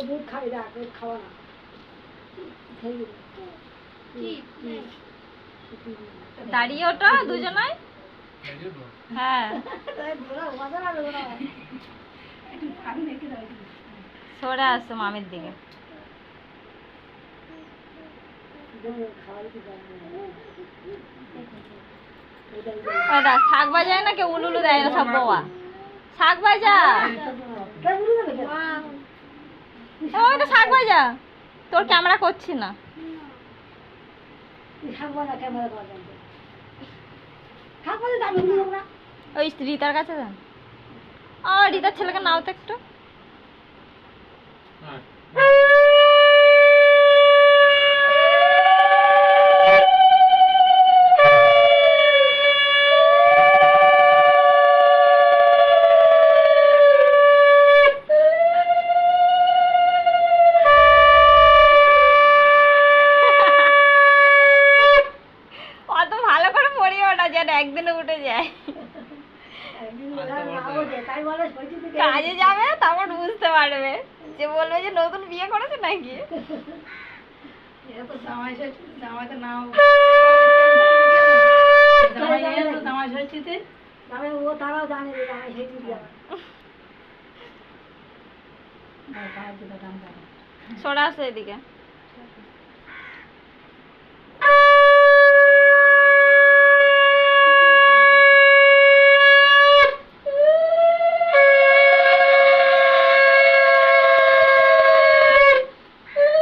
দুধ খাই দেখ, দুধ খাওয়া না দাঁড়িয়ে ওঠো দুজনাই। হ্যাঁ সরে আসো মামির দিকে। শাক বাজায় না, কেউ উলুলু দেয় না, সব বাবা শাক বাজা। ওই তো শাক বাজা, তোর ক্যামেরা করছি না। ওই রীতার কাছে যান। ও রীতার ছেলেকে নাও তো একটু। অত ভালো করে পড়িও না যেন একদিনে উঠে যায়। কাজে যাবে তখন বুঝতে পারবে, যে বলবে যে নতুন বিয়ে করেছে নাকি। তারাও জানে সরে আসো এদিকে।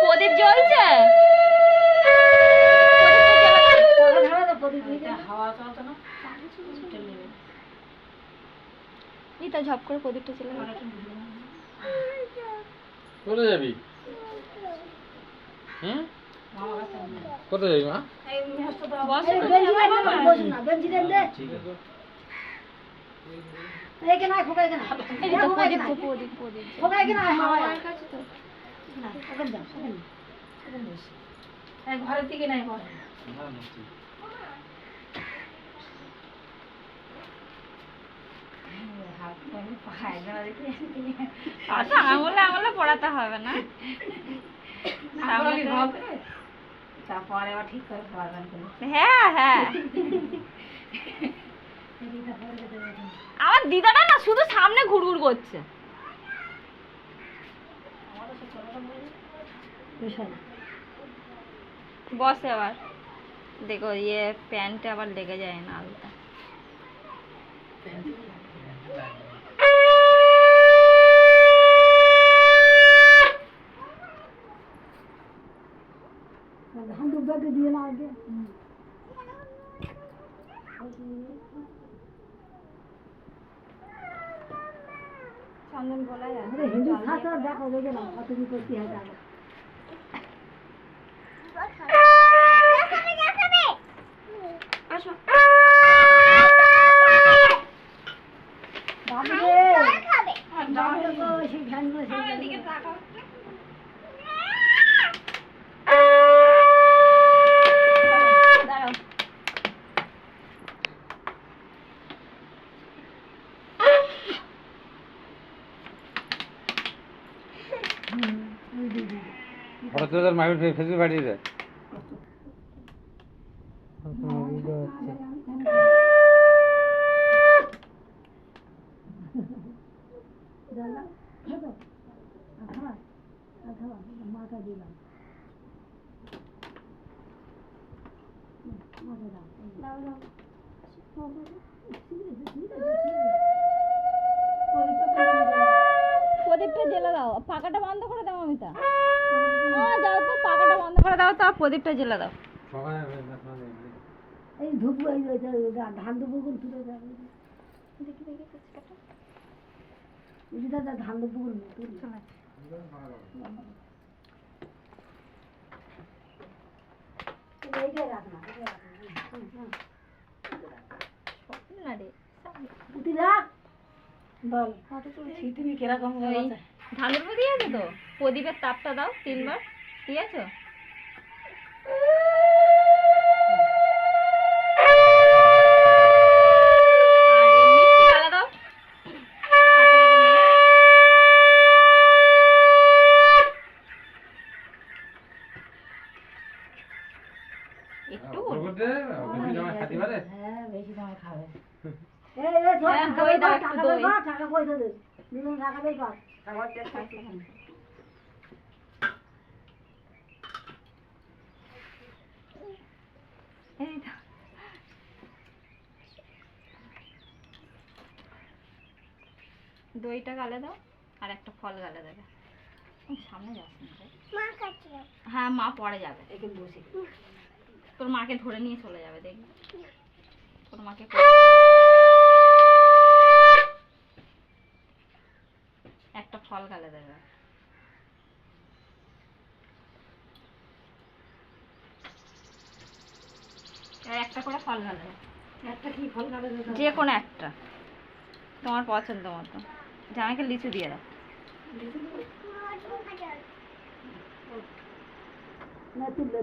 প্রদীপ জ্বলছে, রিতা ঝপ করে প্রদীপটা চলে গেল। কোথায় যাবি? কোথায় যাবি মা? ঘরের দিকে নাই আঙুলে আঙুলে পড়াতে হবে না, তারপরে আবার ঠিক করে পড়াবেন। হ্যাঁ হ্যাঁ আমার দিদাটা না শুধু সামনে ঘুরঘুর করছে। বসে আবার দেখো ইয়ে প্যান্টে আবার লেগে যায় না আলতা। ধান দুধকে দিয়ে না আগে চন্দন বলাই আছে হিন্দু শাস্ত্র দেখো, দেখে না কত কি করতে হয় জানো। আসো সেই ফ্যানগুলো সেই দাঁড়াও। তোদের মায়ের ফেসবুক পাঠিয়ে দেয়। মাথা দিলাম প্রদীপটা জ্বেলে দাও, পাখাটা বন্ধ করে দাও অমিতা। যাও তো, পাখাটা বন্ধ করে দাও তো, প্রদীপটা জ্বেলে দাও। এই ধূপ ধান দুপুর তুলে যাবে, দেখি দেখি কাছটা দাদা ধান দুপুর এইটাই রাখ না, না রে পুঁতি রাখ বল। তুমি কিরকম ধানের প্রদীপ দিয়েছো তো? প্রদীপের তাপটা দাও 3 বার। দিয়েছো? আর এই মিষ্টি গালা দাও। হাতে করে নিয়ে। একটু ওর মধ্যে বেশি জমা খাতে পারে? হ্যাঁ বেশি দাম খাবে হ্যাঁ, দই দাও, একটু দই। টাকা পয়সা দে দুজন টাকা দেই পার এই দাও। দইটা গালে দাও আর একটা ফল গালে দেবে। সামনে যাস না রে। হ্যাঁ মা পরে যাবে। এখানে বসে তোর মাকে ধরে নিয়ে চলে যাবে দেখবি। তোর মাকে একটা ফল গালে দেবে। আর একটা করে ফল গালে দেবে। একটা কি ফল কাটে দে যে কোনো একটা তোমার পছন্দ মতো। জামাইকে লিচু দিয়ে দাও। না তুললে